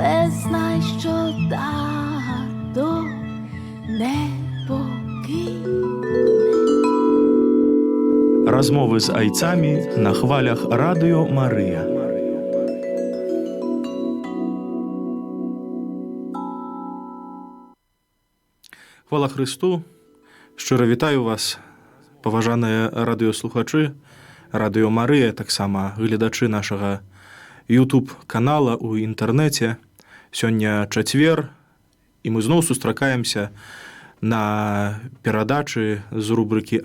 але знай, що тато не покине. Розмови з айцами на хвалях Радіо Марія. Хвала Христу! Щиро вітаю вас, поважаныя радыёслухачы, Радіо Марія, таксама гледачы нашага YouTube-канала ў інтэрнэце. Сёння чацвер, і мы зноў сустракаемся на перадачы з рубрыкі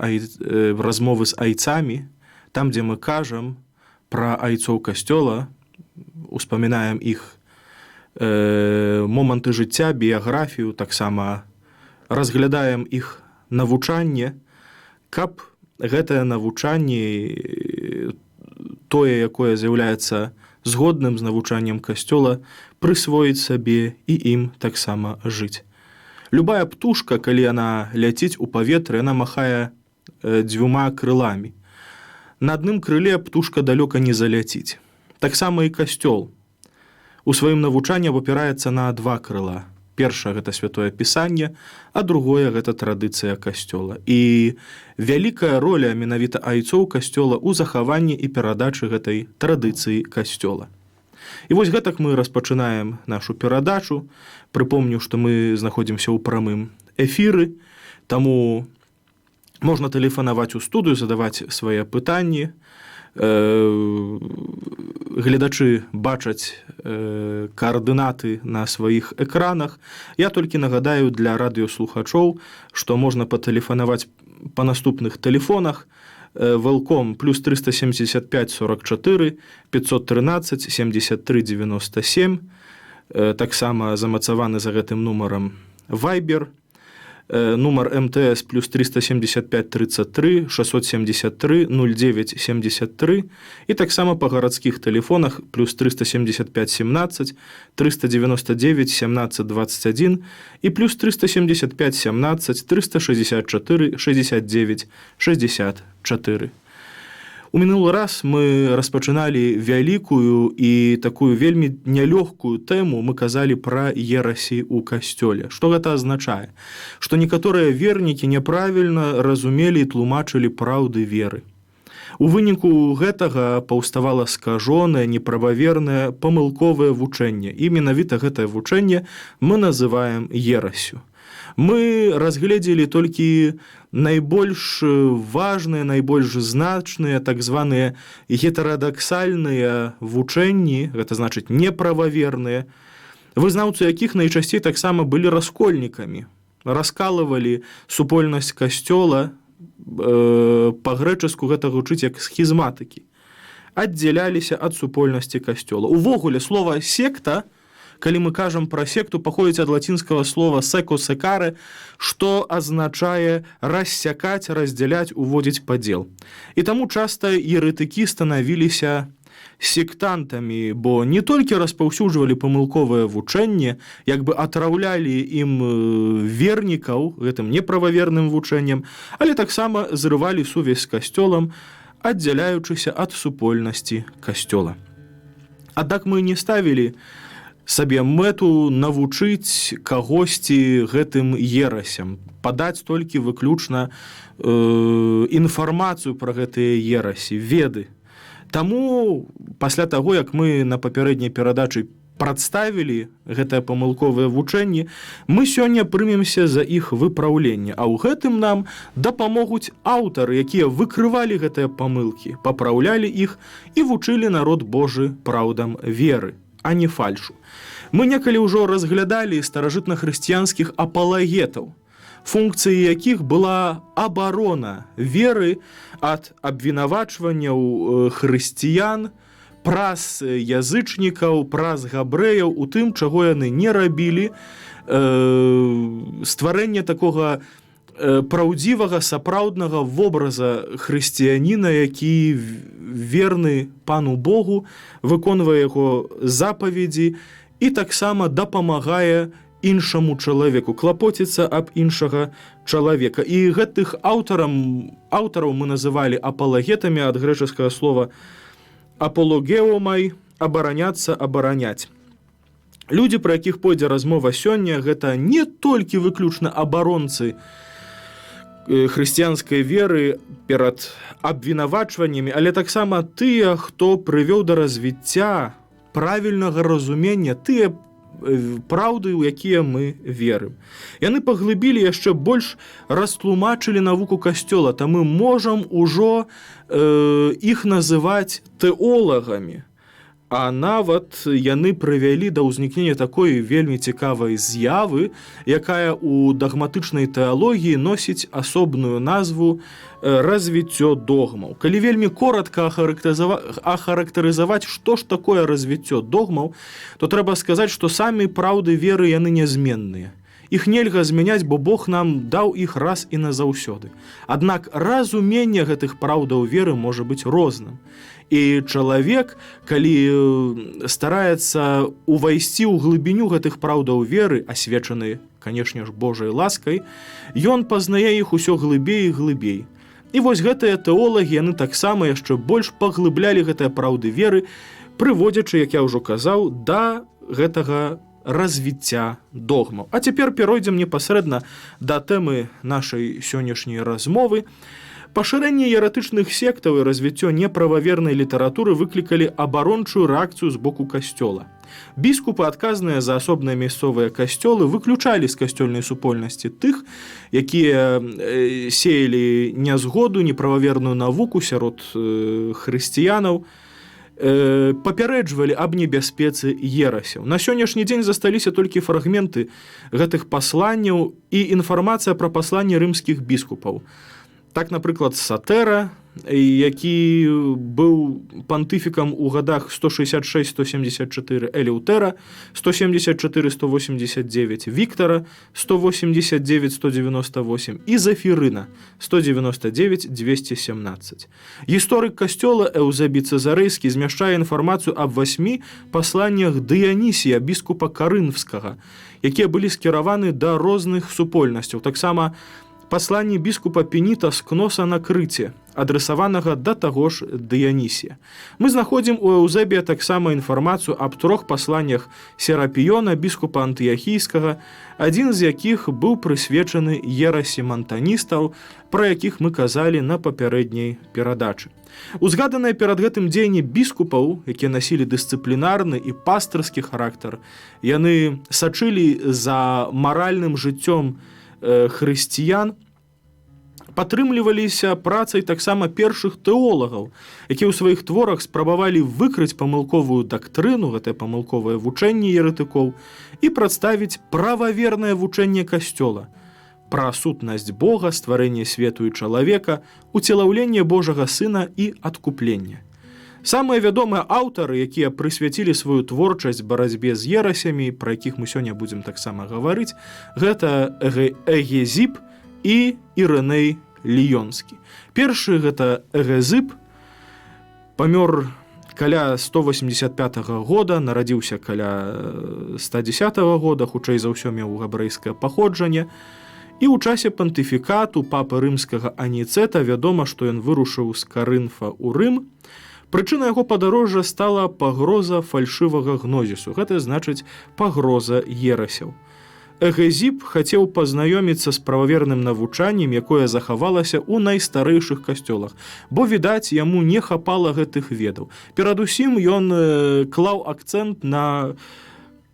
«Размовы з айцамі», там, дзе мы кажам пра айцоў касцёла, успамінаем іх моманты жыцця, біяграфію, таксама разглядаем іх навучанне, каб гэтае навучанне, тое, якое з'яўляецца згодным з навучаннем касцёла, прысвоіць сабе і ім таксама жыць. Любая птушка, калі яна ляціць у паветры, яна махае дзвюма крыламі. На адным крыле птушка далёка не заляціць. Таксама і касцёл у сваім навучанні абапіраецца на два крыла. Першае – гэта святое пісанне, а другое – гэта традыцыя касцёла. І вялікая роля менавіта айцоў касцёла ў захаванні і перадачы гэтай традыцыі касцёла. І вось гэтак мы распачынаем нашу перадачу. Прыпомню, што мы знаходзімся ў прамым эфіры, таму можна тэлефанаваць у студыю, задаваць свае пытанні. Гледачы бачаць каардынаты на сваіх экранах. Я толькі нагадаю для радыёслухачоў, што можна патэлефанаваць па наступных тэлефонах. Велком плюс 375 44 513 73 97. Таксама замацаваны за гэтым нумарам Viber. Нумар МТС плюс 375 33 673 09 73. І таксама па гарадскіх тэлефонах плюс 375 17 399 17 21 і плюс 375 17 364 69 64. У мінулы раз мы распачыналі вялікую і такую вельмі нялёгкую тэму. Мы казалі пра ерасі ў касцёле. Што гэта азначае? Што некаторыя вернікі няправільна разумелі і тлумачылі праўды веры. У выніку гэтага паўставала скажонае, неправавернае, памылковае вучэнне. І менавіта гэтае вучэнне мы называем ерасю. Мы разгледзелі толькі найбольш важныя, найбольш значныя, так званыя гетерадаксальныя вучэнні, гэта значыць неправаверныя, вызнаўцы якіх найчасцей таксама былі раскольнікамі, раскалывалі супольнасць касцёла, па-грэчаску гэта гучыць як схізматыкі, аддзяляліся ад супольнасці касцёла. Увогуле, слова «секта», калі мы кажам пра секту, паходзіць ад лацінскага слова «секо секаре», што азначае рассякаць, раздзяляць, уводзіць падзел. І таму часта еретыкі станавіліся сектантамі, бо не толькі распаўсюджвалі памылковае вучэнне, як бы атраўлялі ім вернікаў гэтым неправаверным вучэннем, але таксама зрывалі сувязь з касцёлам, аддзяляючыся ад супольнасці касцёла. Аднак мы не ставілі сабе мэту навучыць кагосьці гэтым ерасям, падаць толькі выключна інфармацыю пра гэтыя ерасі, веды. Таму пасля таго, як мы на папярэдняй перадачы прадставілі гэтае памылковае вучэнне, мы сёння прымемся за іх выпраўленне, а ў гэтым нам дапамогуць аўтары, якія выкрывалі гэтыя памылкі, папраўлялі іх і вучылі народ Божы праўдам веры, а не фальшу. Мы некалі ўжо разглядалі старажытнахрысціянскіх апалагетаў, функцыяй якіх была абарона веры ад абвінавачванняў хрысціян, праз язычнікаў, праз габрэяў у тым, чаго яны не рабілі, стварэнне такога праўдзівага, сапраўднага вобраза хрысціяніна, які верны Пану Богу, выконвае яго запаведзі і таксама дапамагае іншаму чалавеку, клапоціцца аб іншага чалавека. І гэтых аўтараў мы называлі апалагетамі ад грэчаскага слова апологеомай, абараняцца, абараняць. Людзі, пра якіх пойдзе размова сёння, гэта не толькі выключна абаронцы хрысціянскай веры перад абвінавачваннямі, але таксама тыя, хто прывёў да развіцця правільнага разумення тыя праўды, у якія мы верым. Яны паглыбілі, яшчэ больш растлумачылі навуку Касцёла, то мы можам ужо іх называць тэолагамі. А нават яны прывялі да ўзнікнення такой вельмі цікавай з'явы, якая ў дагматычнай тэалогіі носіць асобную назву развіццё догмаў. Калі вельмі коротка ахарактарызаваць, што ж такое развіццё догмаў, то трэба сказаць, што самі праўды веры яны нязменныя. Іх нельга змяняць, бо Бог нам даў іх раз і назаўсёды. Аднак разуменне гэтых праўдаў веры можа быць розным. І чалавек, калі стараецца увайсці ў глыбіню гэтых праўдаў веры, асвечаны, канешне ж, Божай ласкай, ён пазнае іх усё глыбей і глыбей. І вось гэтыя тэолагі, яны таксама яшчэ больш паглыблялі гэтыя праўды веры, прыводзячы, як я ўжо казаў, да гэтага развіцця догмаў. А цяпер перайдзем непасрэдна да тэмы нашай сённяшняй размовы. Пашырэнне еретычных сектаў і развіццё неправавернай літаратуры выклікалі абарончую рэакцыю з боку Касцёла. Біскупы, адказныя за асобныя мясцовыя касцёлы, выключалі з касцёльнай супольнасці тых, якія сеялі нязгоду, неправаверную навуку сярод хрысціянаў, папярэджвалі аб небяспецы ерасяў. На сённяшні дзень засталіся толькі фрагменты гэтых пасланняў і інфармацыя пра пасланні рымскіх біскупаў. Так, напрыклад, Сатэра, які быў пантыфікам у гадах 166-174, Элеўтэра 174-189, Віктара 189-198 і Зафірына 199-217. Гісторык Касцёла Эўзебій Цэзарэйскі змяшчае інфармацыю аб 8 пасланнях Дыянісія, біскупа Карынфскага, якія былі скіраваны да розных супольнасцяў. Таксама пасланні біскупа Пеніта з Кноса на Крыце, адресаванага да таго ж Дыянісія. Мы знаходзім у Эўзебія таксама інфармацыю аб 3 пасланнях Серапіёна, біскупа Антыяхійскага, адзін з якіх быў прысвечаны ерасі мантаністаў, пра якіх мы казалі на папярэдняй перадачы. Узгаданыя перад гэтым дзеянні біскупаў, якія насілі дысцыплінарны і пастырскі характар, яны сачылі за маральным жыццём хрысціян, падтрымліваліся працай таксама першых тэолагаў, якія ў сваіх творах спрабавалі выкрыць памылковую дактрыну, гэтае памылковае вучэнне еретыкоў, і прадставіць прававернае вучэнне Касцёла пра сутнасць Бога, стварэнне свету і чалавека, уцелаўленне Божага Сына і адкупленне. Самыя вядомыя аўтары, якія прысвяцілі сваю творчасць барацьбе з ерасямі, пра якіх мы сёння будзем таксама гаварыць, гэта Эгезіп і Ірынэй Ліёнскі. Першы гэта Эгезіп, памёр каля 185 года, нарадзіўся каля 110 года, хутчэй за ўсё меў габрэйскае паходжанне, і ў часе пантыфікату папы рымскага Аніцэта вядома, што ён вырушыў з Карынфа ў Рым. Прычына яго падарожжа стала пагроза фальшывага гнозісу, гэта значыць пагроза ерасяў. Эгезіп хацеў пазнаёміцца з прававерным навучаннем, якое захавалася ў найстарэйшых касцёлах, бо, відаць, яму не хапала гэтых ведаў. Перадусім ён клаў акцэнт на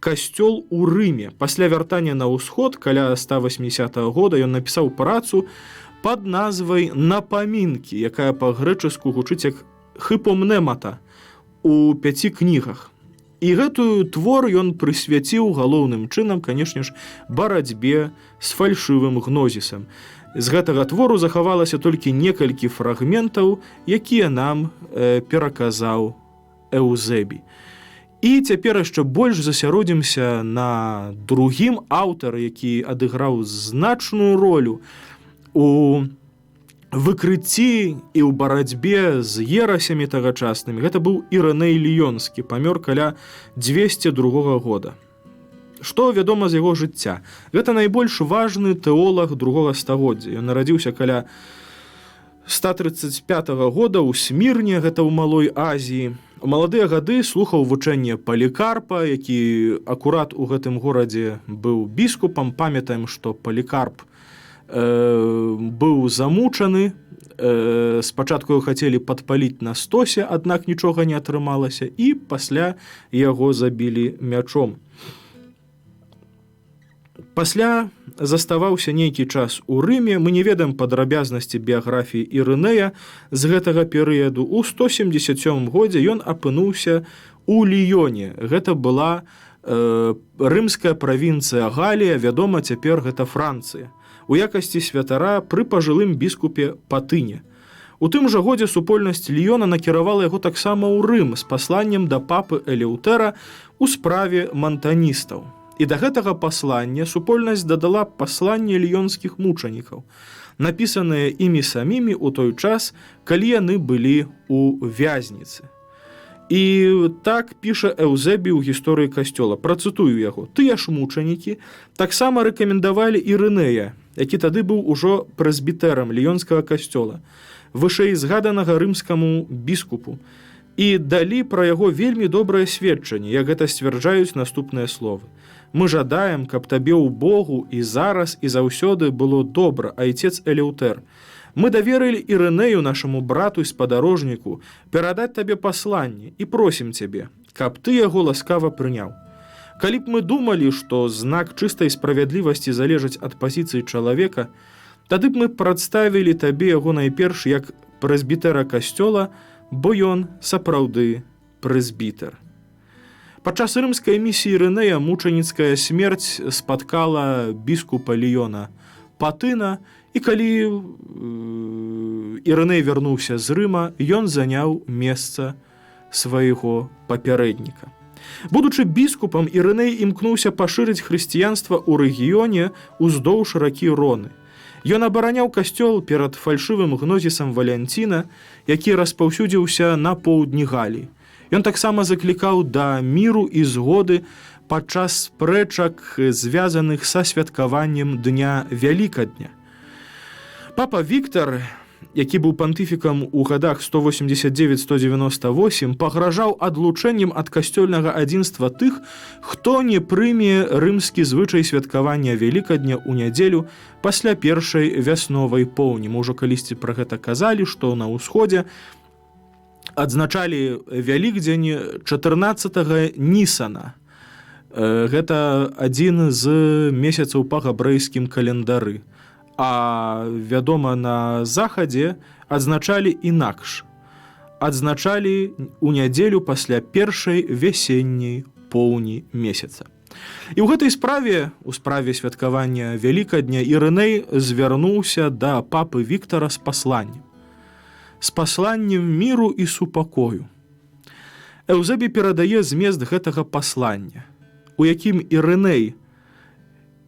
касцёл у Рыме. Пасля вяртання на ўсход, каля 180 года, ён напісаў працу пад назвай «Напамінкі», якая па-грэчаску гучыць як «Хыпомнемата» у 5 кнігах. І гэтую твор ён прысвяціў галоўным чынам, канешне ж, барацьбе з фальшывым гнозісам. З гэтага твору захавалася толькі некалькі фрагментаў, якія нам пераказаў Эўзебій. І цяпер яшчэ больш засяродзімся на другім аўтары, які адыграў значную ролю у выкрыцці і ў барацьбе з ерасямі тагачаснымі. Гэта быў Ірынэй Ліёнскі, памёр каля 202 года. Што вядома з яго жыцця? Гэта найбольш важны тэолаг другога стагоддзя. Ён нарадзіўся каля 135 года ў Смірне, гэта ў Малой Азіі. маладыя гады слухаў вучэнне Палікарпа, які акурат у гэтым горадзе быў біскупам. Памятаем, што Палікарп быў замучаны. Спачатку яго хацелі падпаліць на стосе, аднак нічога не атрымалася, і пасля яго забілі мячом. Пасля заставаўся нейкі час у Рыме. Мы не ведаем падрабязнасці біяграфіі Ірынэя з гэтага перыяду. У 177 годзе ён апынуўся у Ліёне. Гэта была рымская правінцыя Галія, вядома, цяпер гэта Францыя, у якасці святара пры пажылым біскупе Патыне. У тым жа годзе супольнасць Ліёна накіравала яго таксама ў Рым з пасланнем да папы Элеўтэра у справе мантаністаў. І да гэтага паслання супольнасць дадала пасланне ліёнскіх мучанікаў, напісаныя імі самімі ў той час, калі яны былі ў вязніцы. І так піша Эўзебій у гісторыі касцёла. Працытую яго. Тыя ж мучанікі таксама рэкамендавалі Ірынэя, які тады быў ужо прэзбітэрам ліёнскага касцёла, вышэй згаданага рымскаму біскупу, і далі пра яго вельмі добрае сведчанне, як гэта сцвярджаюць наступныя словы. Мы жадаем, каб табе ў Богу і зараз, і заўсёды было добра, айцец Элеўтэр. Мы даверылі Ірынэю, нашаму брату і спадарожніку, перадаць табе пасланне і просім цябе, каб ты яго ласкава прыняў. Калі б мы думалі, што знак чыстай справядлівасці залежыць ад пазіцыі чалавека, тады б мы прадставілі табе яго найперш як прэзбітэра касцёла, бо ён сапраўды прэзбітэр. Падчас рымскай місіі Ірынэя мучаніцкая смерць спаткала біскупа Ліёна Патына, і калі Ірынэй вярнуўся з Рыма, ён заняў месца свайго папярэдніка. Будучы біскупам, Ірынэй імкнуўся пашырыць хрысціянства ў рэгіёне уздоўж ракі Роны. Ён абараняў касцёл перад фальшывым гнозісам Валянціна, які распаўсюдзіўся на поўдні Галіі. Ён таксама заклікаў да міру і згоды падчас спрэчак, звязаных са святкаваннем Дня Вялікадня. Папа Віктар, які быў пантыфікам у гадах 189-198, пагражаў адлучэннем ад касцёльнага адзінства тых, хто не прыме рымскі звычай святкавання Вялікадня ў нядзелю пасля першай вясновай поўні. Мы ўжо калісьці пра гэта казалі, што на ўсходзе адзначалі Вялікдзень 14 Нісана. Гэта адзін з месяцаў па габрэйскім календары. А, вядома, на захадзе адзначалі інакш. Адзначалі ў нядзелю пасля першай вясенняй поўні месяца. І ў гэтай справе, у справе святкавання Вялікадня, Ірынэй звярнуўся да папы Віктара з пасланнем. З пасланнем міру і супакою. Эўзебій перадае змест гэтага паслання, у якім Ірынэй,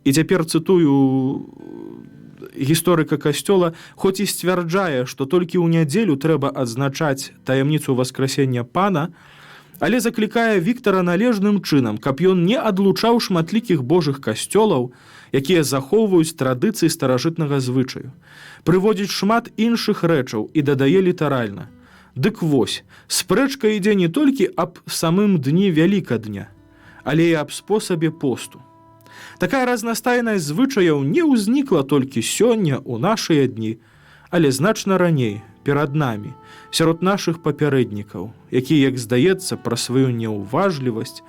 і цяпер цытую гісторыка касцёла, хоць і сцвярджае, што толькі ў нядзелю трэба адзначаць таямніцу васкрасення Пана, але заклікае Віктара належным чынам, каб ён не адлучаў шматлікіх божых касцёлаў, якія захоўваюць традыцыі старажытнага звычаю. Прыводзіць шмат іншых рэчаў і дадае літаральна. Дык вось, спрэчка ідзе не толькі аб самым дні Вялікадня, але і аб спосабе посту. Такая разнастайнасць звычаяў не ўзнікла толькі сёння ў нашыя дні, але значна раней, перад намі, сярод нашых папярэднікаў, якія, як здаецца, пра сваю няўважлівасць,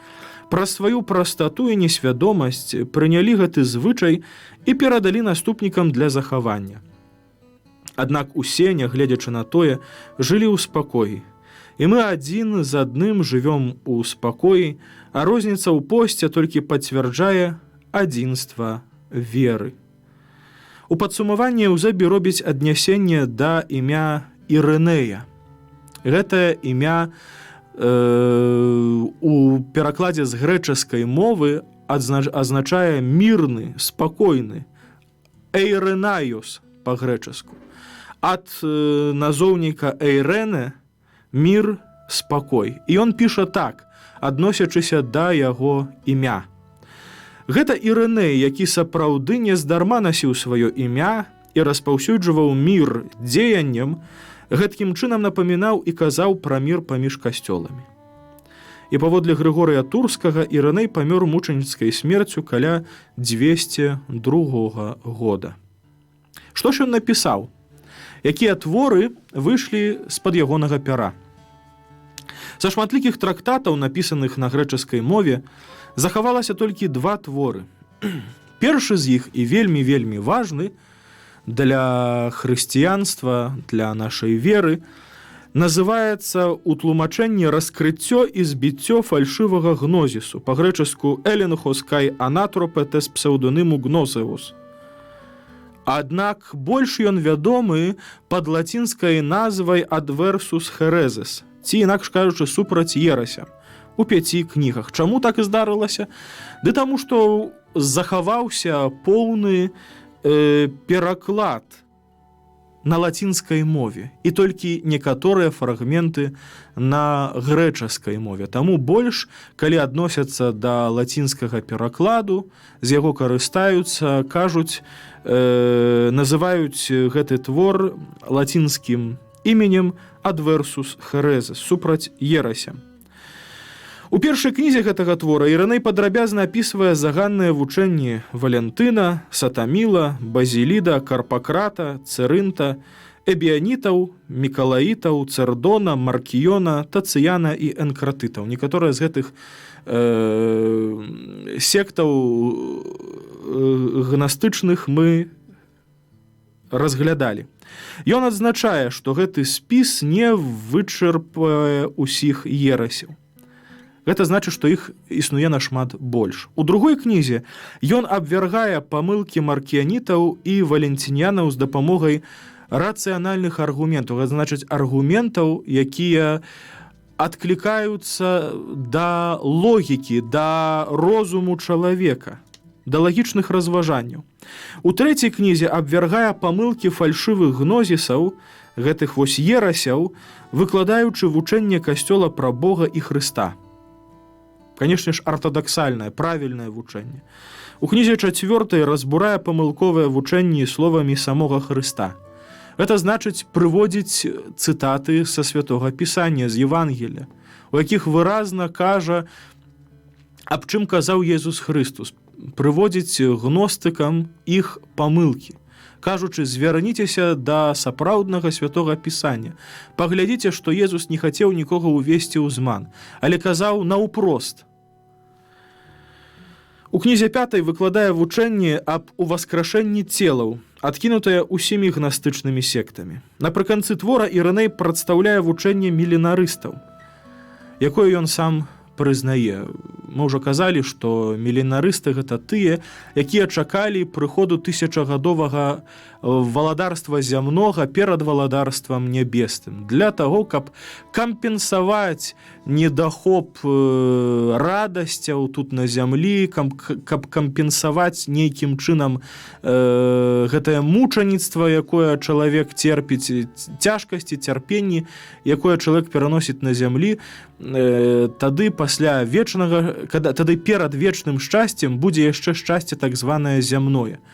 пра сваю прастату і несвядомасць прынялі гэты звычай і перадалі наступнікам для захавання. Аднак усе, нягледзячы на тое, жылі ў спакоі. І мы адзін з адным жывём у спакоі, а розніца ў посце толькі пацвярджае адзінства веры. У падсумаванні Эўзебій робіць аднясенне да імя Ірынэя. Гэтае імя у перакладзе з грэчаскай мовы азначае мірны, спакойны, эйрэнайос па-грэчаску. Ад назоўніка эйрэне мір, спакой. І ён піша так, адносячыся да яго імя. Гэта Ірынэй, які сапраўды нездарма насіў сваё імя і распаўсюджваў мір дзеяннем, гэткім чынам напамінаў і казаў пра мір паміж касцёламі. І паводле Грыгорыя Турскага Ірыней памёр мучаніцкай смерцю каля 202 года. Што ж ён напісаў? Якія творы выйшлі з-пад ягонага пяра? Са шматлікіх трактатаў, напісаных на грэчаскай мове, захавалася толькі 2 творы. Першы з іх і вельмі важны для хрысціянства, для нашай веры, называецца ў тлумачэнні «Раскрыццё і збіццё фальшывага гнозісу», па-грэчаску «Эленхос кай анатропе тес псеўдоныму гнозеус». Аднак больш ён вядомы пад лацінскай назвай «Adversus hereses», ці, інакш кажучы, «Супраць ерася», у 5 кнігах. Чаму так і здарылася? Ды таму, што захаваўся поўны пераклад на лацінскай мове і толькі некаторыя фрагменты на грэчаскай мове. Таму больш, калі адносяцца да лацінскага перакладу, з яго карыстаюцца, кажуць, называюць гэты твор лацінскім іменем «Adversus hereses», супраць ерася. У першай кнізе гэтага твора Ірыней падрабязна апісвае заганныя вучэнні Валентына, Сатаміла, Базіліда, Карпакрата, Цэрынта, Эбіянітаў, Мікалаітаў, Цэрдона, Маркіёна, Тацыяна і Энкратытаў. Некаторыя з гэтых сектаў гнастычных мы разглядалі. Ён адзначае, што гэты спіс не вычарпае ўсіх ерасяў. Гэта значыць, што іх існуе нашмат больш. У другой кнізе ён абвяргае памылкі маркіянітаў і валентинянаў з дапамогай рацыянальных аргументаў. Гэта значыць аргументаў, якія адклікаюцца да логікі, да розуму чалавека, да лагічных разважанняў. У трэцяй кнізе абвяргае памылкі фальшывых гнозісаў, гэтых вось ерасяў, выкладаючы вучэнне касцёла пра Бога і Хрыста. Канешне ж, артадаксальнае, правільнае вучэнне. У кнізе 4 разбурае памылковыя вучэнні словамі самога Хрыста. Гэта значыць прыводзіць цытаты са Святога Пісання, з Евангелія, у якіх выразна кажа, аб чым казаў Езус Хрыстус, прыводзіць гностыкам іх памылкі, кажучы, звярніцеся да сапраўднага Святога Пісання. Паглядзіце, што Езус не хацеў нікога ўвесці ў зман, але казаў наўпрост. У кнізе 5 выкладае вучэнне аб уваскрашэнні целаў, адкінутае ўсімі гнастычнымі сектамі. Напрыканцы твора Ірыней прадстаўляе вучэнне міленарыстаў, якое ён сам прызнае. Мы ўжо казалі, што міленарысты гэта тыя, якія чакалі прыходу тысячагадовага валадарства зямнога перад валадарствам нябесным, для таго, каб кампенсаваць недахоп радасцяў тут на зямлі, каб кампенсаваць нейкім чынам гэтае мучаніцтва, якое чалавек церпіць, цяжкасці, цярпенні, якое чалавек пераносіць на зямлі, тады пасля вечнага, тады перад вечным шчасцем будзе яшчэ шчасце так званае зямное.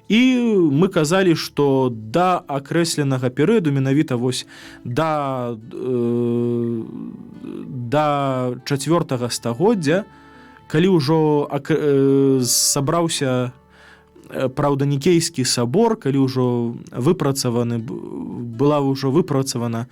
І мы казалі, што да акрэсленага перыяду, менавіта вось да 4 стагоддзя, калі ўжо сабраўся, праўда, Нікейскі сабор, калі ўжо была ўжо выпрацавана,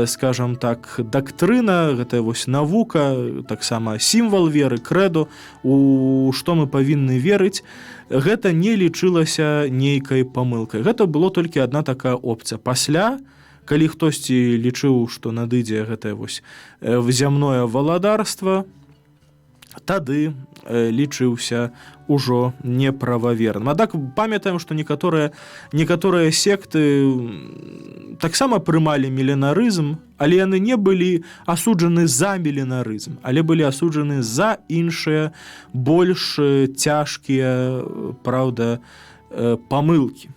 скажам так, дактрына, гэта вось навука, таксама сімвал веры, крэдо, у што мы павінны верыць, гэта не лічылася нейкай памылкай. Гэта было толькі адна такая опцыя. Пасля, калі хтосьці лічыў, што надыдзе гэтае вось зямное валадарства, тады лічыўся ўжо неправаверным. Аднак памятаем, што некаторыя секты таксама прымалі міленарызм, але яны не былі асуджаны за міленарызм, але былі асуджаны за іншыя больш цяжкія, праўда, памылкі.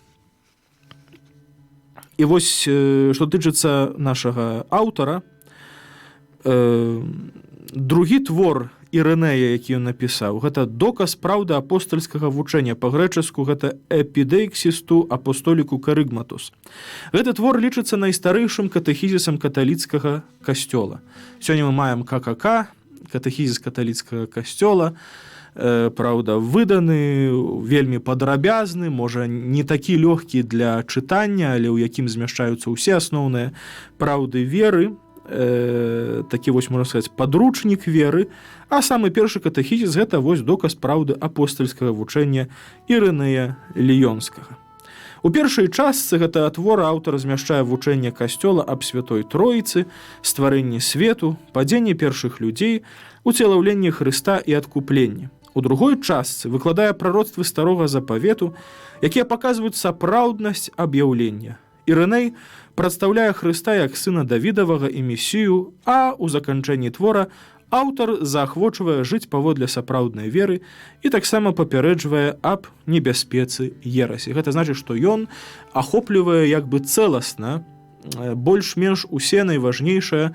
І вось, што тычыцца нашага аўтара, другі твор Ірынея, які ён напісаў, гэта доказ праўды апостальскага вучэння, па-грэчаску гэта «Епідейксісту апостоліку карыгматус». Гэты твор лічыцца найстарэйшым катэхізісам каталіцкага касцёла. Сёння мы маем ККК, катэхізіс каталіцкага касцёла, праўда, выданы, вельмі падрабязны, можа, не такі лёгкі для чытання, але ў якім змяшчаюцца ўсе асноўныя праўды веры, такі вось, можна сказаць, падручнік веры, а самы першы катэхізіс – гэта вось доказ праўды апостальскага вучэння Ірынея Ліёнскага. У першай частцы гэтага твора аўтар змяшчае вучэнне касцёла аб святой Троіцы, стварэнні свету, падзенні першых людзей, уцелаўленні Хрыста і адкупленні. У другой частцы выкладае прароцтвы старога запавету, якія паказваюць сапраўднасць аб'яўлення. Ірыней прадстаўляе Хрыста як сына Давідавага і Месію, а ў заканчэнні твора аўтар заахвочвае жыць паводле сапраўднай веры і таксама папярэджвае аб небяспецы ерасі. Гэта значыць, што ён ахоплівае як бы цэласна больш-менш усе найважнейшыя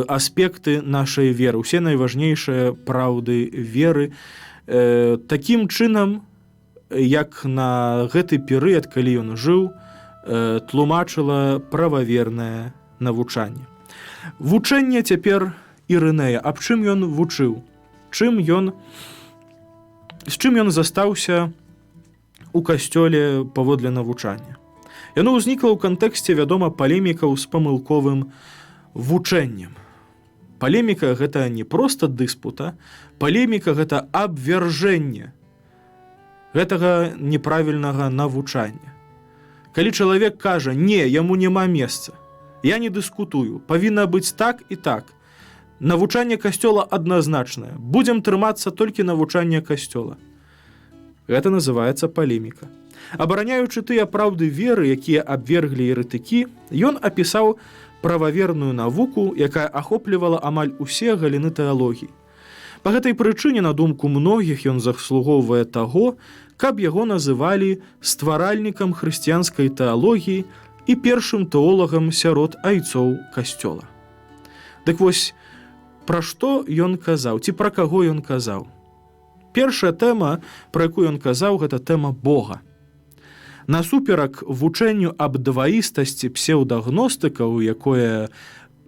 аспекты нашай веры, усе найважнейшыя праўды веры. Такім чынам, як на гэты перыяд, калі ён жыў, тлумачыла прававернае навучанне. Вучэнне цяпер Ірынея. Аб чым ён вучыў? З чым ён застаўся у касцёле паводле навучання? Яно ўзнікла ў кантэксце, вядома, палемікаў з памылковым вучэннем. Палеміка – гэта не проста дыспута, палеміка – гэта абвяржэнне гэтага неправільнага навучання. Калі чалавек кажа, не, яму няма месца, я не дыскутую, павінна быць так і так, навучанне касцёла адназначнае, будзем трымацца толькі навучання касцёла. Гэта называецца палеміка. Абараняючы тыя праўды веры, якія абверглі еретыкі, ён апісаў прававерную навуку, якая ахоплівала амаль усе галіны тэалогіі. Па гэтай прычыне, на думку многіх, ён заслугоўвае таго, каб яго называлі стваральнікам хрысціянскай тэалогіі і першым тэолагам сярод айцоў касцёла. Дык вось, пра што ён казаў, ці пра каго ён казаў? Першая тэма, пра якую ён казаў, гэта тэма Бога. Насуперак вучэнню аб дваістасці псеўдагностыкаў, якое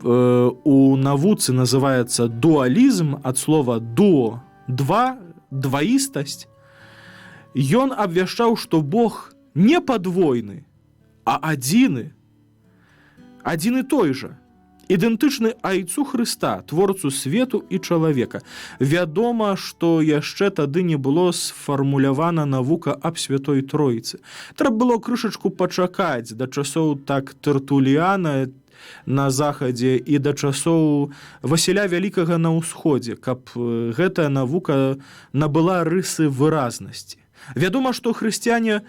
у навуцы называецца дуалізм, ад слова дуо, два, дваістасць, ён абвяшчаў, што Бог не падвойны, а адзіны, адзін і той жа, ідэнтычны айцу Хрыста, творцу свету і чалавека. Вядома, што яшчэ тады не было сфармулявана навука аб святой Троіцы. Трэба было крышачку пачакаць да часоў так Тертуліяна на захадзе і да часоў Васіля Вялікага на ўсходзе, каб гэтая навука набыла рысы выразнасці. Вядома, што хрысціяне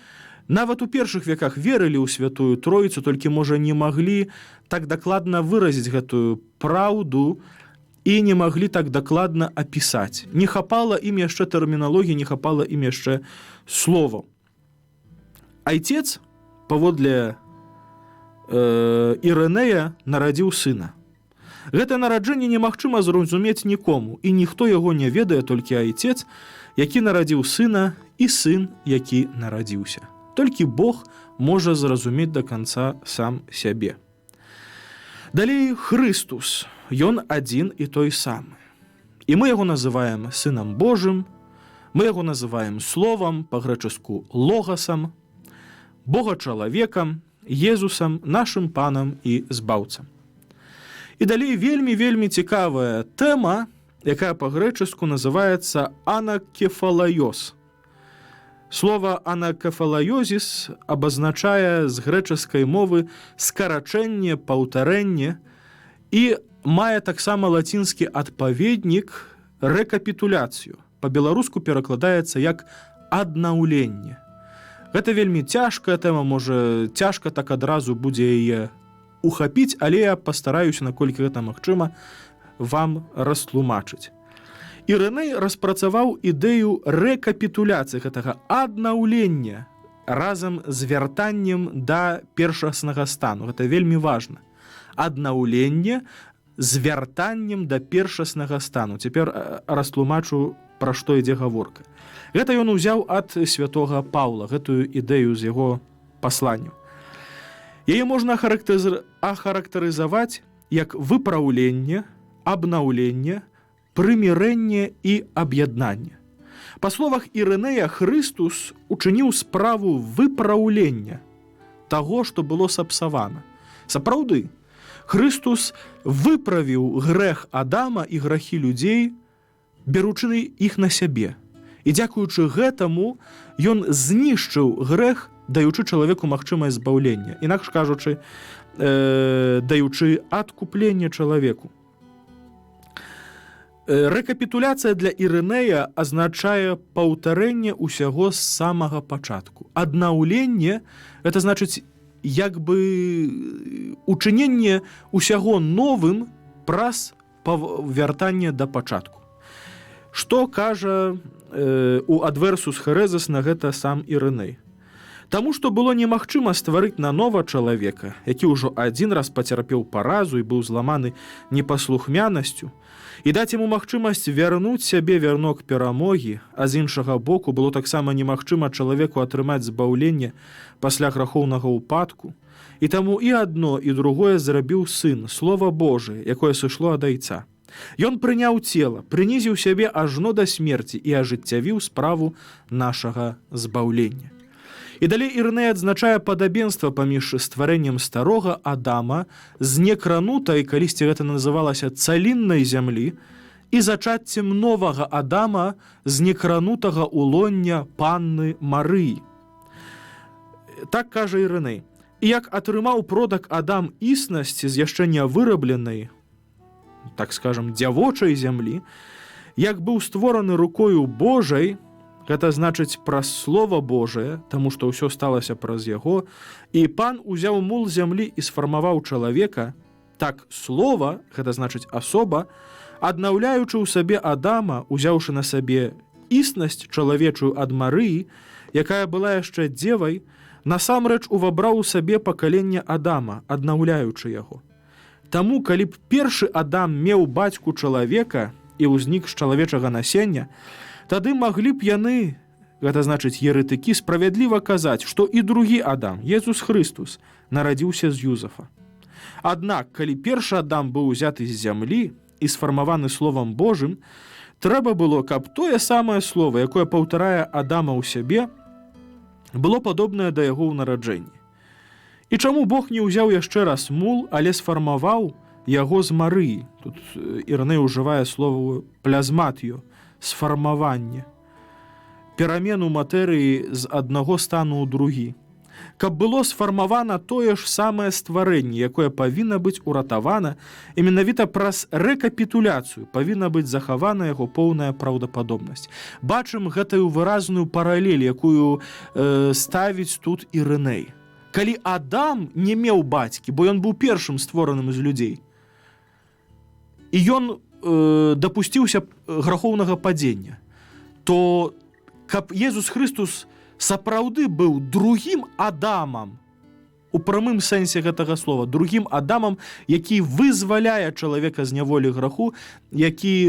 нават у першых веках верылі ў святую Троіцу, толькі, можа, не маглі так дакладна выразіць гэтую праўду і не маглі так дакладна апісаць. Не хапала ім яшчэ тэрміналогіі, не хапала ім яшчэ словаў. Айцец, паводле Ірынея, нарадзіў сына. Гэта нараджэнне немагчыма зразумець нікому, і ніхто яго не ведае, толькі айцец, які нарадзіў сына, і сын, які нарадзіўся. Толькі Бог можа зразумець да канца сам сябе. Далей Хрыстус, ён адзін і той самы. І мы яго называем Сынам Божым, мы яго называем Словам, па-грэчаску логасам, Бога-чалавекам, Езусам, нашым панам і збаўцам. І далей вельмі цікавая тэма, якая па-грэчаску называецца анакефалайос. Слова анакефалайозіс абазначае з грэчаскай мовы скарачэнне, паўтарэнне і мае таксама лацінскі адпаведнік рэкапітуляцыю. Па-беларуску перакладаецца як аднаўленне. Гэта вельмі цяжкая тэма, можа, цяжка так адразу будзе яе ухапіць, але я пастараюся, наколькі гэта магчыма, вам растлумачыць. Ірыней распрацаваў ідэю рэкапітуляцыі гэтага аднаўлення разам з вяртаннем да першаснага стану. Гэта вельмі важна. Аднаўленне з вяртаннем да першаснага стану. Цяпер растлумачу, пра што ідзе гаворка. Гэта ён узяў ад святога Паўла, гэтую ідэю з яго пасланняў. Яе можна ахарактарызаваць як выпраўленне абнаўленне, прымірэнне і аб'яднанне. Па словах Ірынея, Христус учыніў справу выпраўлення таго, што было сапсавана. Сапраўды, Христус выправіў грэх Адама і грахі людзей, беручы іх на сябе. І дзякуючы гэтаму ён знішчыў грэх, даючы чалавеку магчымасць збаўлення. Інакш кажучы, даючы адкупленне чалавеку. Рэкапітуляцыя для Ірынея азначае паўтарэнне ўсяго з самага пачатку. Аднаўленне – гэта значыць як бы учыненне ўсяго новым праз вяртанне да пачатку. Што кажа у Адверсус Херезес на гэта сам Ірыней? Таму, што было немагчыма стварыць нанова чалавека, які ўжо адзін раз пацярпеў паразу і быў зламаны непаслухмянасцю, і даць яму магчымасць вярнуць сябе вярнок перамогі, а з іншага боку было таксама немагчыма чалавеку атрымаць збаўленне пасля грахоўнага ўпадку, і таму і адно, і другое зрабіў сын, Слова Божие, якое сышло ад Айца. Ён прыняў цела, прынізіў сябе ажно да смерці і ажыццявіў справу нашага збаўлення. І далей Ірыней адзначае падабенства паміж стварэннем старога Адама з некранутай, калісьці гэта называлася цаліннай зямлі, і зачаццем новага Адама з некранутага улоння панны Марыі. Так кажа Ірыней. І як атрымаў продак Адам існасці з яшчэ не вырабленай, так скажам, дзявочай зямлі, як быў створаны рукою Божай, гэта значыць праз Слова Божае, таму што ўсё сталася праз яго, і пан узяў мул зямлі і сфармаваў чалавека, так Слова, гэта значыць асоба, аднаўляючы ў сабе Адама, узяўшы на сабе існасць чалавечую ад Марыі, якая была яшчэ дзевай, насамрэч увабраў у сабе пакаленне Адама, аднаўляючы яго. Таму, калі б першы Адам меў бацьку чалавека і ўзнік з чалавечага насення, тады маглі б яны, гэта значыць ерэтыкі, справядліва казаць, што і другі Адам, Езус Христус, нарадзіўся з Юзафа. Аднак, калі першы Адам быў узяты з зямлі і сфармаваны Словам Божым, трэба было, каб тое самае слово, якое паўтарае Адама ў сябе, было падобнае да яго ў нараджэнні. І чаму Бог не ўзяў яшчэ раз мул, але сфармаваў яго з Марыі? Тут Ірыней ужывае слово плязматіо, сфармаванне, перамену матэрыі з аднаго стану ў другі. Каб было сфармавана тое ж самае стварэнне, якое павінна быць уратавана, і менавіта праз рэкапітуляцыю павінна быць захавана яго поўная праўдападобнасць. Бачым гэтую выразную паралель, якую ставіць тут Ірыней. Калі Адам не меў бацькі, бо ён быў першым створаным з людзей, і ён дапусціўся грахоўнага падзення, то каб Езус Христус сапраўды быў другім Адамам, у прамым сэнсе гэтага слова, другім Адамам, які вызваляе чалавека з няволі граху, які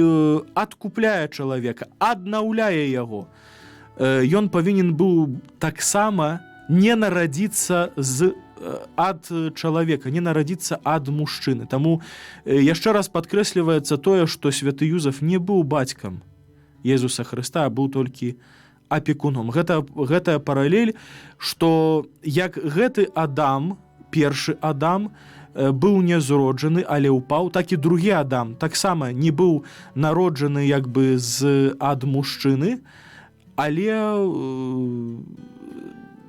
адкупляе чалавека, аднаўляе яго, ён павінен быў таксама не нарадзіцца ад чалавека, не нарадзіцца ад мужчыны. Таму яшчэ раз падкрэсліваецца тое, што святы Юзаф не быў бацькам Езуса Хрыста, а быў толькі апекуном. Гэтая паралель, што як гэты Адам, першы Адам, быў не зроджаны, але ўпаў, так і другі Адам таксама не быў народжаны як бы ад мужчыны, але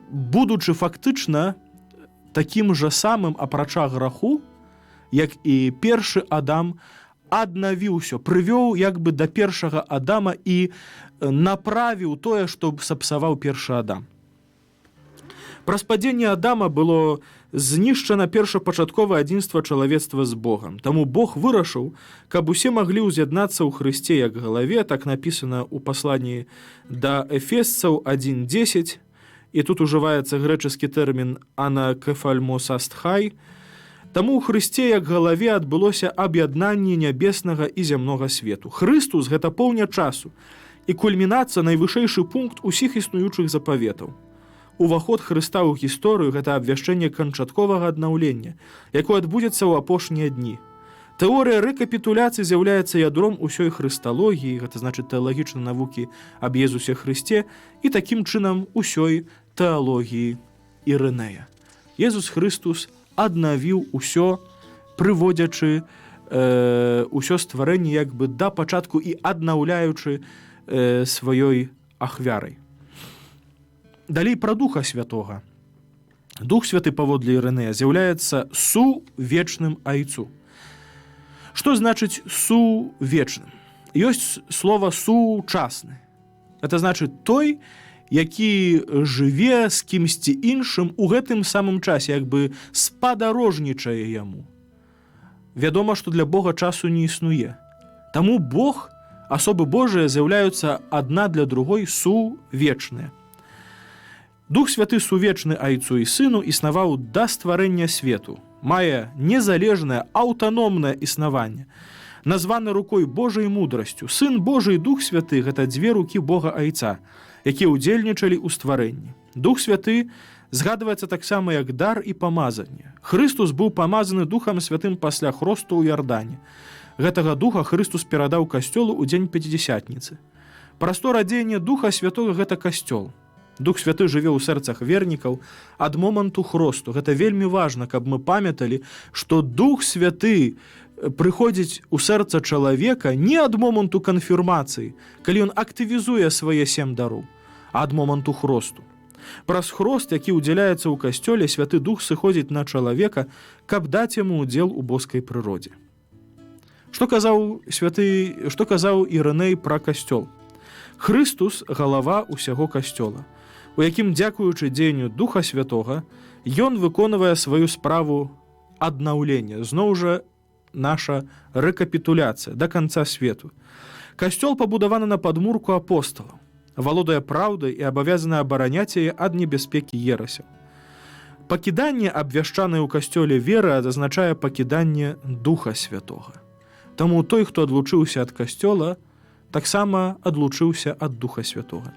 будучы фактычна такім жа самым, апрача граху, як і першы Адам, аднавіўся, прывёў як бы да першага Адама і направіў тое, што сапсаваў першы Адам. Праз падзенне Адама было знішчана першапачатковае адзінства чалавецтва з Богам. Таму Бог вырашыў, каб усе маглі ўз'яднацца ў Хрысце як галаве, так напісана ў пасланні да Эфесцаў 1:10, і тут ужываецца грэчаскі тэрмін «анакефальмосастхай». Таму ў Хрысце як галаве адбылося аб'яднанне нябеснага і зямнога свету. Хрыстус – гэта поўня часу і кульмінацыя, найвышэйшы пункт усіх існуючых запаветаў. Уваход Хрыста ў гісторыю – гэта абвяшчэнне канчатковага аднаўлення, якое адбудзецца ў апошнія дні. Тэорыя рэкапітуляцыі з'яўляецца ядром усёй хрысталогіі, гэта значыць тэалагічнай навукі аб Езусе Хрысце, і такім чынам усёй тэалогіі Ірынея. Езус Хрыстус аднавіў усё, прыводзячы ўсё стварэнне як бы да пачатку і аднаўляючы сваёй ахвярай. Далей пра Духа Святога. Дух Святы паводле Ірынея з'яўляецца сувечным айцу. Што значыць сувечным? Ёсць слова сучасны. Это значыць той, які жыве з кімсьці іншым у гэтым самым часе, як бы спадарожнічае яму. Вядома, што для Бога часу не існуе. Таму Бог, асобы Божыя з'яўляюцца адна для другой сувечныя. Дух Святы сувечны айцу і сыну існаваў да стварэння свету, мае незалежнае аўтаномнае існаванне, названы рукой Божай мудрасцю. Сын Божы і Дух Святы – гэта дзве рукі Бога айца, якія ўдзельнічалі ў стварэнні. Дух Святы згадваецца таксама як дар і памазанне. Хрыстус быў памазаны Духам Святым пасля хросту ў Ярдане. Гэтага Духа Хрыстус перадаў касцёлу ў дзень Пяцідзясятніцы. Прастор адзення Духа Святога – гэта касцёл. Дух Святы жыве ў сэрцах вернікаў ад моманту хросту. Гэта вельмі важна, каб мы памяталі, што Дух Святы прыходзіць у сэрца чалавека не ад моманту канфірмацыі, калі ён актывізуе свае 7 дароў, а ад моманту хросту. Праз хрост, які ўдзяляецца ў касцёле, Святы Дух сыходзіць на чалавека, каб даць яму ўдзел у боскай прыродзе. Што казаў Ірыней пра касцёл? Хрыстус – галава ўсяго касцёла, у якім, дзякуючы дзеянню Духа Святога, ён выконвае сваю справу аднаўлення. Зноў жа наша рэкапітуляцыя да канца свету. Касцёл пабудаваны на падмурку апосталаў, валодае праўдай і абавязаны абараняць яе ад небяспекі ерасяў. Пакіданне абвяшчанай у касцёле веры азначае пакіданне Духа Святога. Таму той, хто адлучыўся ад касцёла, таксама адлучыўся ад Духа Святога.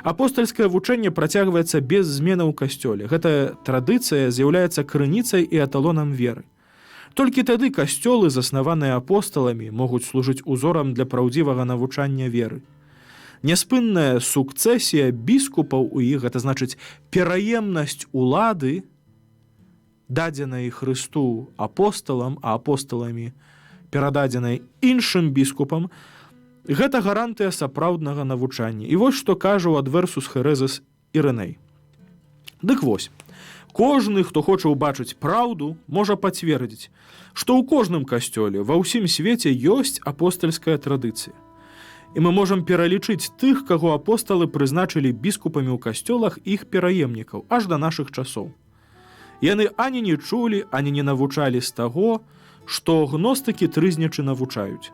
Апостальскае вучэнне працягваецца без зменаў у касцёле. Гэтая традыцыя з'яўляецца крыніцай і эталонам веры. Толькі тады касцёлы, заснаваныя апосталамі, могуць служыць узорам для праўдзівага навучання веры. Няспынная сукцэсія біскупаў у іх, гэта значыць пераемнасць улады, дадзенай Хрысту апосталам, а апосталамі перададзенай іншым біскупам, гэта гарантыя сапраўднага навучання. І вось што кажа ў Адверсус Херезис Ірыней. Дык вось, кожны, хто хоча ўбачыць праўду, можа пацвердзіць, што ў кожным касцёле ва ўсім свеце ёсць апостальская традыцыя. І мы можам пералічыць тых, каго апосталы прызначылі біскупамі ў касцёлах іх пераемнікаў аж да нашых часоў. Яны ані не чулі, ані не навучалі з таго, што гностыкі трызнячы навучаюць.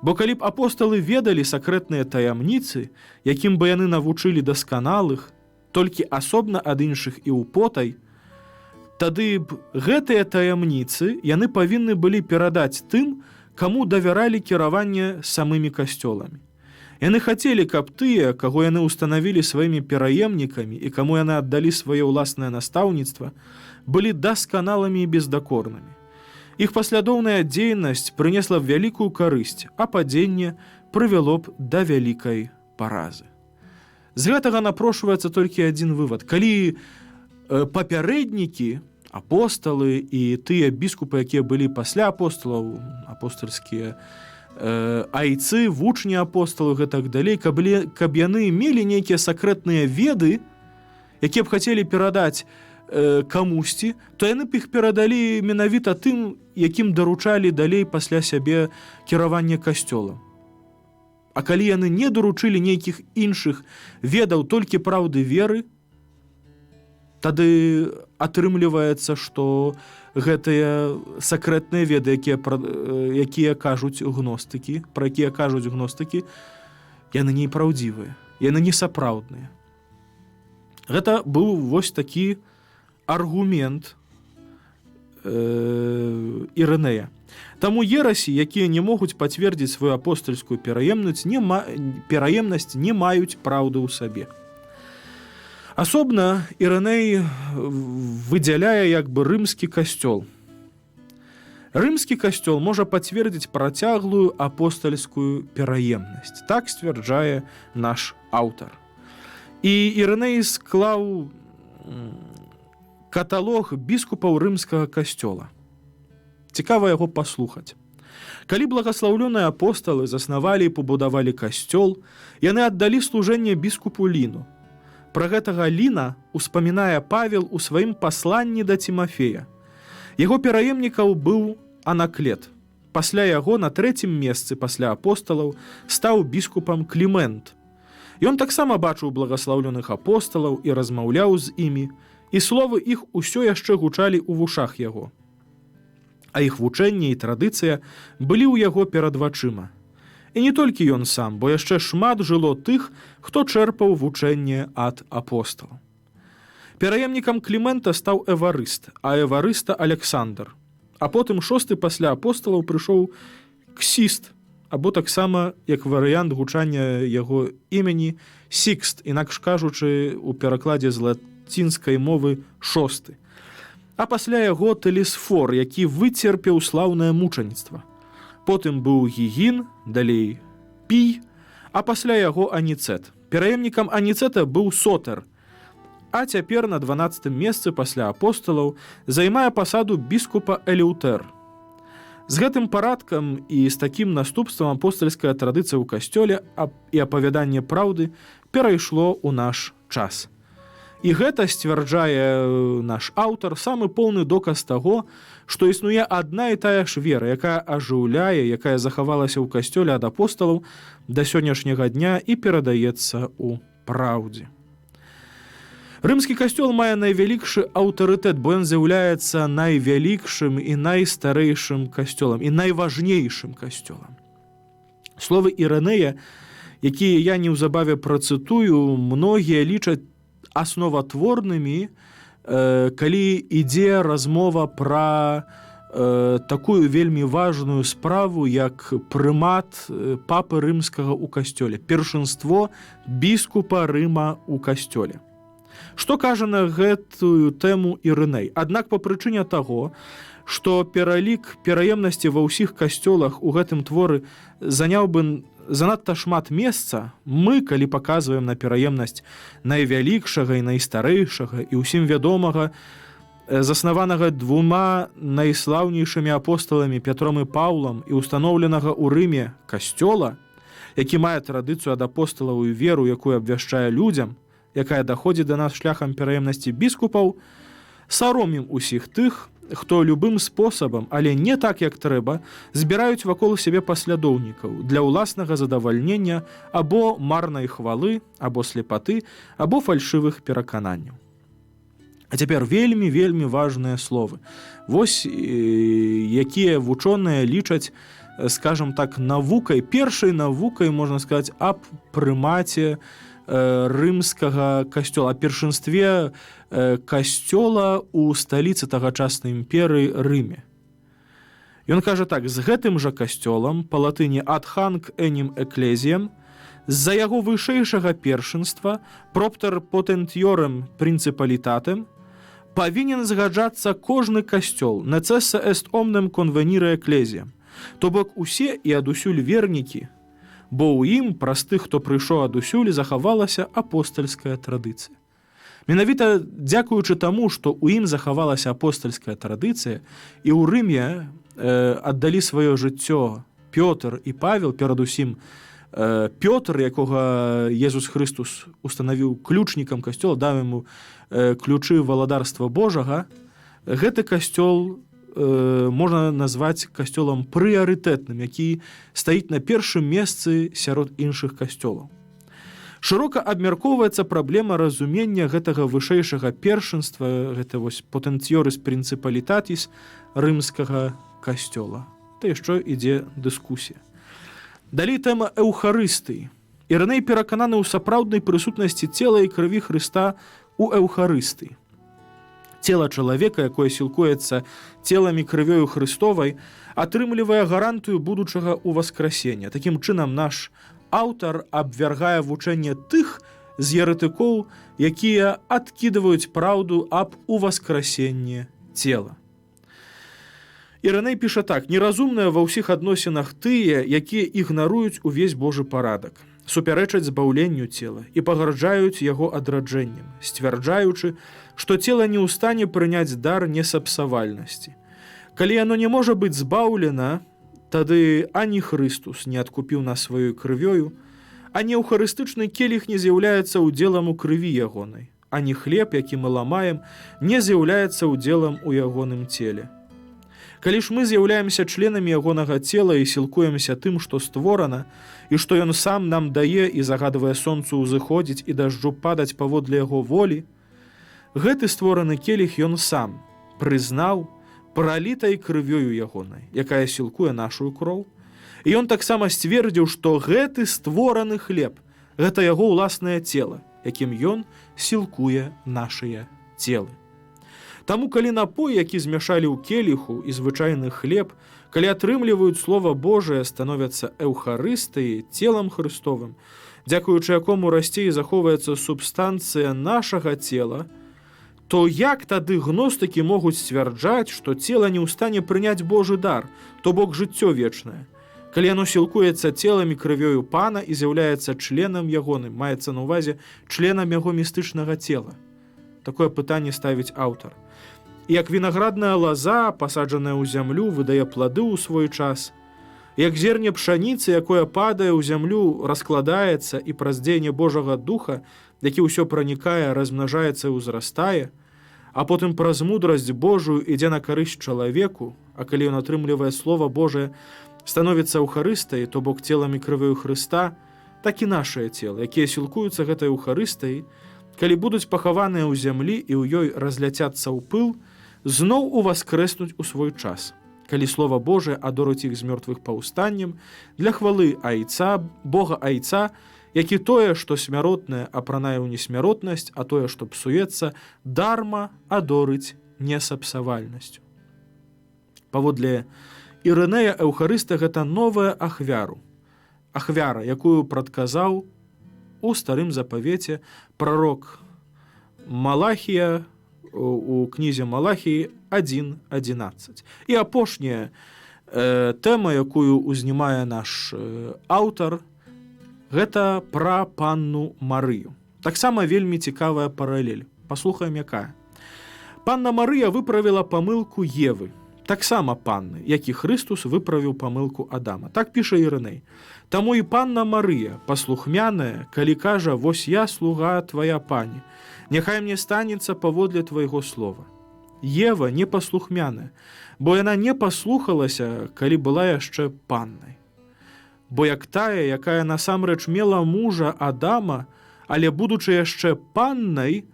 Бо калі б апосталы ведалі сакрэтныя таямніцы, якім бы яны навучылі дасканалых, толькі асобна ад іншых і ўпотай, тады б гэтыя таямніцы яны павінны былі перадаць тым, каму давяралі кіраванне самымі касцёламі. Яны хацелі, каб тыя, каго яны ўстанавілі сваімі пераемнікамі і каму яны аддалі сваё ўласнае настаўніцтва, былі дасканалымі і бездакорнымі. Іх паслядоўная дзейнасць прынесла б вялікую карысць, а падзенне прывяло б да вялікай паразы. З гэтага напрошваецца толькі адзін вывад. Калі папярэднікі, апосталы і тыя біскупы, якія былі пасля апосталаў, апостальскія айцы, вучні апосталаў і так далей, каб яны мелі нейкія сакрэтныя веды, якія б хацелі перадаць камусьці, то яны б іх перадалі менавіта тым, якім даручалі далей пасля сябе кіраванне касцёлам. А калі яны не даручылі нейкіх іншых ведаў толькі праўды веры, тады атрымліваецца, што гэтыя сакрэтныя веды, якія кажуць гностыкі, пра якія кажуць гностыкі, яны непраўдзівыя, яны несапраўдныя. Гэта быў вось такі аргумент Ірынея. Таму ерасі, якія не могуць пацвердзіць сваю апостальскую пераемнасць, не маюць праўды ў сабе. Асобна Ірыней выдзяляе як бы рымскі касцёл. Рымскі касцёл можа пацвердзіць працяглую апостальскую пераемнасць. Так сцвярджае наш аўтар. І Ірыней склаў каталог біскупаў рымскага касцёла. Цікава яго паслухаць. Калі благаслаўлёныя апосталы заснавалі і пабудавалі касцёл, яны аддалі служэнне біскупу Ліну. Пра гэтага Ліна успамінае Павел у сваім пасланні да Цімафея. Яго пераемнікаў быў Анаклет. Пасля яго на 3-м месцы пасля апосталаў стаў біскупам Клімент. Ён таксама бачыў благаслаўлёных апосталаў і размаўляў з імі, і словы іх усё яшчэ гучалі ў вушах яго. А іх вучэнне і традыцыя былі ў яго перад вачыма. І не толькі ён сам, бо яшчэ шмат жыло тых, хто чэрпаў вучэнне ад апосталаў. Пераемнікам Клімента стаў Эварыст, а Эварыста Александр. А потым 6-й пасля апосталаў прыйшоў Ксіст, або таксама, як варыянт гучання яго імені, Сікст, інакш кажучы, у перакладзе з лацінскай мовы 6-й. А пасля яго Телесфор, які выцерпеў слаўнае мучаніцтва. Потым быў Гігін, далей Пій, а пасля яго Аніцэт. Пераемнікам Аніцэта быў Сотер, а цяпер на 12-м месцы пасля апосталаў займае пасаду біскупа Элеўтэр. З гэтым парадкам і з такім наступствам апостальская традыцыя ў касцёле і апавяданне праўды перайшло ў наш час. І гэта, сцвярджае наш аўтар, самы поўны доказ таго, што існуе адна і тая ж вера, якая ажыўляе, якая захавалася ў касцёле ад апосталаў да сённяшняга дня і перадаецца ў праўдзе. Рымскі касцёл мае найвялікшы аўтарытэт, бо ён з'яўляецца найвялікшым і найстарэйшым касцёлам і найважнейшым касцёлам. Словы Ірынея, якія я неўзабаве працытую, многія лічаць асноватворнымі, калі ідзе размова пра такую вельмі важную справу, як прымат папы рымскага ў касцёле, першынство біскупа Рыма ў касцёле. Што кажа на гэтую тэму Ірыней? Аднак па прычыне таго, што пералік пераемнасці ва ўсіх касцёлах у гэтым творы заняў бы занадта шмат месца, мы, калі паказваем на пераемнасць найвялікшага і найстарэйшага і ўсім вядомага, заснаванага 2 найслаўнейшымі апосталамі Пятром і Паўлам і устаноўленага ў Рыме касцёла, які мае традыцыю ад апосталаў і веру, якую абвяшчае людзям, якая даходзіць да нас шляхам пераемнасці біскупаў, саромім усіх тых, хто любым спосабам, але не так, як трэба, збіраюць вакол сябе паслядоўнікаў для ўласнага задавальнення або марнай хвалы, або слепаты, або фальшывых перакананняў. А цяпер вельмі важныя словы. Вось якія вучоныя лічаць, скажам так, навукай, першай навукай, можна сказаць, аб прымаце рымскага касцёла, о першынстве касцёла ў сталіцы тагачаснай імперыі Рыме. Ён кажа так: з гэтым жа касцёлам, па латыні ad hanc enim ecclesiam, з-за яго вышэйшага першынства, propter potentiorem principalitatem, павінен згаджацца кожны касцёл, necessa est omnem convenire ecclesiam, то бок усе і адусюль вернікі, бо ў ім, праз тых, хто прыйшоў адусюль, захавалася апостальская традыцыя. Менавіта дзякуючы таму, што ў ім захавалася апостальская традыцыя, і ў Рыме аддалі сваё жыццё Пётр і Павел, перадусім Пётр, якога Езус Христус устанавіў ключнікам касцёла, даў яму ключы валадарства Божага, гэты касцёл можна назваць касцёлам прыярытэтным, які стаіць на першым месцы сярод іншых касцёлаў. Шырока абмяркоўваецца праблема разумення гэтага вышэйшага першынства, гэта вось potentiorem principalitatis рымскага касцёла. Та яшчэ ідзе дыскусія. Далей тэма эўхарыстыі. Ірыней перакананы ў сапраўднай прысутнасці цела і крыві Хрыста ў эўхарыстыі. Цела чалавека, якое сілкуецца целамі крывёю Хрыстовай, атрымлівае гарантыю будучага ўваскрасення. Такім чынам, наш аўтар абвяргае вучэнне тых з еретыкоў, якія адкідваюць праўду аб уваскрасенні цела. Ірыней піша так: «Неразумныя ва ўсіх адносінах тыя, якія ігнаруюць увесь Божы парадак, супярэчаць збаўленню цела і пагарджаюць яго адраджэннем, сцвярджаючы, што цела не ў стане прыняць дар несапсавальнасці. Калі яно не можа быць збаўлена, тады ані Хрыстус не адкупіў нас сваёй крывёю, ані эўхарыстычны келіх не з'яўляецца ўдзелам у крыві ягонай, ані хлеб, які мы ламаем, не з'яўляецца ўдзелам у ягоным целе. Калі ж мы з'яўляемся членамі ягонага цела і сілкуемся тым, што створана, і што ён сам нам дае і загадвае сонцу ўзыходзіць і дажджу падаць паводле яго волі, гэты створаны келіх ён сам прызнаў пралітай крывёю ягонай, якая сілкуе нашую кроў, і ён таксама сцвердзіў, што гэты створаны хлеб – гэта яго ўласнае цела, якім ён сілкуе нашыя целы. Таму, калі напой, які змяшалі ў келіху, і звычайны хлеб, калі атрымліваюць Слова Божае, становяцца эўхарыстыяй, целам Христовым, дзякуючы якому расце і захоўваецца субстанцыя нашага цела, то як тады гностыкі могуць сцвярджаць, што цела не ў стане прыняць Божы дар, то бок жыццё вечнае, калі яно сілкуецца целам і крывёю Пана і з'яўляецца членам ягоным, маецца на ўвазе членам яго містычнага цела? Такое пытанне ставіць аўтар. Як вінаградная лаза, пасаджаная ў зямлю, выдае плады ў свой час, як зерне пшаніцы, якое падае ў зямлю, раскладаецца і праз дзеянне Божага Духа, які ўсё пранікае, размнажаецца і ўзрастае, а потым праз мудрасць Божую ідзе на карысць чалавеку, а калі ён атрымлівае Слова Божае, становіцца эўхарыстыяй, то бок целам і крывёю Хрыста, так і нашае цела, якія сілкуюцца гэтай эўхарыстыяй, калі будуць пахаваныя ў зямлі і ў ёй разляцяцца ў пыл, зноў уваскрэснуць у свой час, калі Слова Божае адорыць іх з мёртвых паўстаннем для хвалы Айца, Бога Айца, які тое, што смяротнае, апранае ў несмяротнасць, а тое, што псуецца, дарма адорыць несапсавальнасцю. Паводле Ірынея, эўхарыстыя – гэта новая ахвяру. Ахвяра, якую прадказаў у Старым Запавеце прарок Малахія у кнізе Малахіі 1:11. І апошняя тэма, якую узнімае наш аўтар, гэта пра панну Марыю. Таксама вельмі цікавая паралель. Паслухаем, якая. Панна Марыя выправіла памылку Евы, таксама панны, як і Хрыстус выправіў памылку Адама. Так піша Ірыней. Таму і панна Марыя, паслухмяная, калі кажа: «Вось я, слуга твая пані, няхай мне станецца паводле твайго слова». Ева непаслухмяная, бо яна не паслухалася, калі была яшчэ паннай. Бо як тая, якая насамрэч мела мужа Адама, але будучы яшчэ паннай,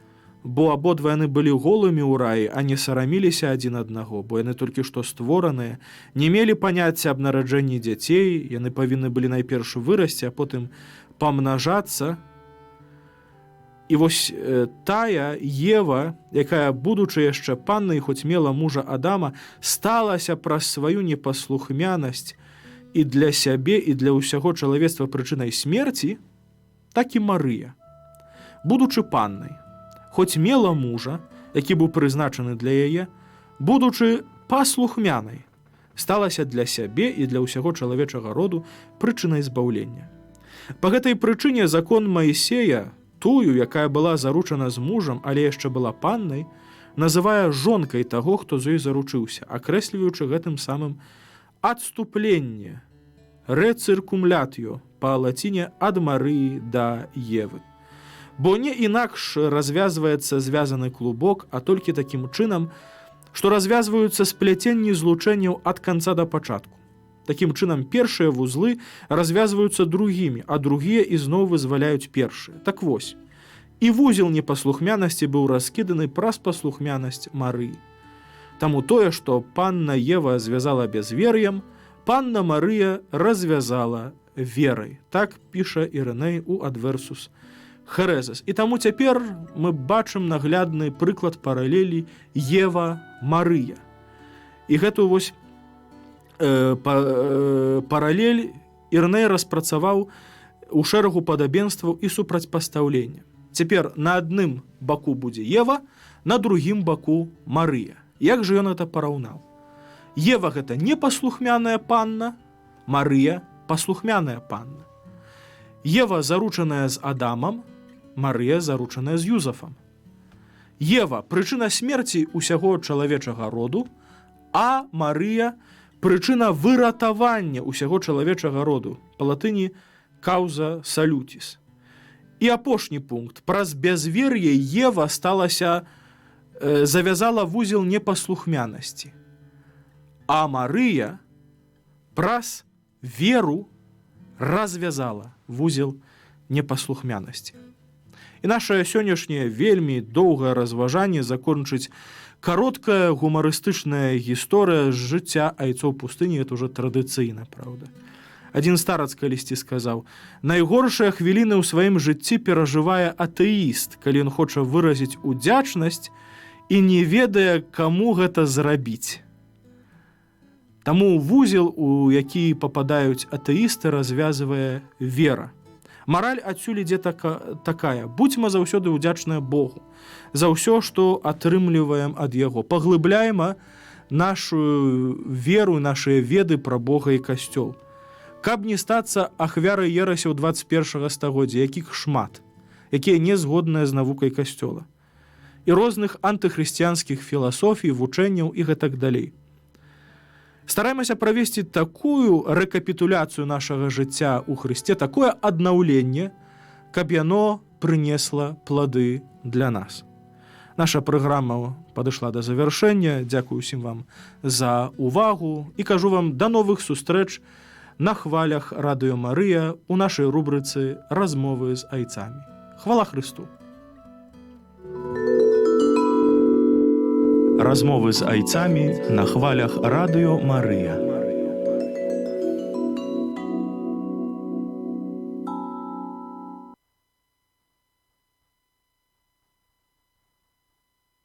бо абодва яны былі голымі ў раі, а не сараміліся адзін аднаго, бо яны толькі што створаныя, не мелі паняцця аб нараджэнні дзяцей, яны павінны былі найперш вырасці, а потым памнажацца. І вось тая Ева, якая, будучы яшчэ паннай, хоць мела мужа Адама, сталася праз сваю непаслухмянасць і для сябе, і для ўсяго чалавецтва прычынай смерці, так і Марыя, будучы паннай, хоць мела мужа, які быў прызначаны для яе, будучы паслухмянай, сталася для сябе і для ўсяго чалавечага роду прычынай збаўлення. Па гэтай прычыне закон Маісея, тую, якая была заручана з мужам, але яшчэ была паннай, называе жонкай таго, хто з ёй заручыўся, акрэсліваючы гэтым самым адступленне, рэцыркумлятыё, па-лаціне ад Марыі да Евы. Бо не інакш развязваецца звязаны клубок, а толькі такім чынам, што развязваюцца спляценні злучэнняў ад канца да пачатку. Такім чынам першыя вузлы развязваюцца другімі, а другія ізноў вызваляюць першыя. Так вось, і вузел непаслухмянасці быў раскіданы праз паслухмянасць Марыі. Таму тое, што панна Ева звязала бязвер'ем, панна Марыя развязала верай. Так піша Ірыней у Адверсус Херезес. І таму цяпер мы бачым наглядны прыклад паралелі Ева-Марыя. І гэтую вось паралель Ірыней распрацаваў у шэрагу падабенстваў і супрацьпастаўлення. Цяпер на адным баку будзе Ева, на другім баку Марыя. Як жа ён это параўнаў? Ева – гэта непаслухмяная панна, Марыя – паслухмяная панна. Ева заручаная з Адамам, Марыя заручаная з Юзафам. Ева – прычына смерці ўсяго чалавечага роду, а Марыя – прычына выратавання ўсяго чалавечага роду, па-латыні «causa salutis». І апошні пункт. Праз бязвер'е Ева завязала вузел непаслухмянасці. А Марыя праз веру развязала вузел непаслухмянасці. І нашае сённяшняе вельмі доўгае разважанне закончыць кароткая гумарыстычная гісторыя з жыцця айцоў пустыні. Это ўжо традыцыйна, праўда. Адзін старац калісьці сказаў: найгоршыя хвіліны ў сваім жыцці перажывае атэіст, калі ён хоча выразіць удзячнасць і не ведае, каму гэта зрабіць. Таму вузел, у які пападаюць атэісты, развязвае вера. Мараль адсюль ідзе такая: будзьма заўсёды ўдзячныя Богу за ўсё, што атрымліваем ад Яго. Паглыбляйма нашу веру, нашыя веды пра Бога і Касцёл. Каб не стацца ахвярай ерасяў 21 стагоддзя, якіх шмат, якія не згодныя з навукай Касцёла, і розных антыхрысціянскіх філасофій, вучэнняў і гэтак далей. Стараемся правесці такую рэкапітуляцыю нашага жыцця ў Хрысце, такое аднаўленне, каб яно прынесла плады для нас. Наша праграма падышла да завяршэння. Дзякую ўсім вам за увагу і кажу вам да новых сустрэч на хвалях Радыё Марыя у нашай рубрыцы «Размовы з айцамі». Хвала Хрысту! Размовы з айцамі на хвалях Радыё Марыя.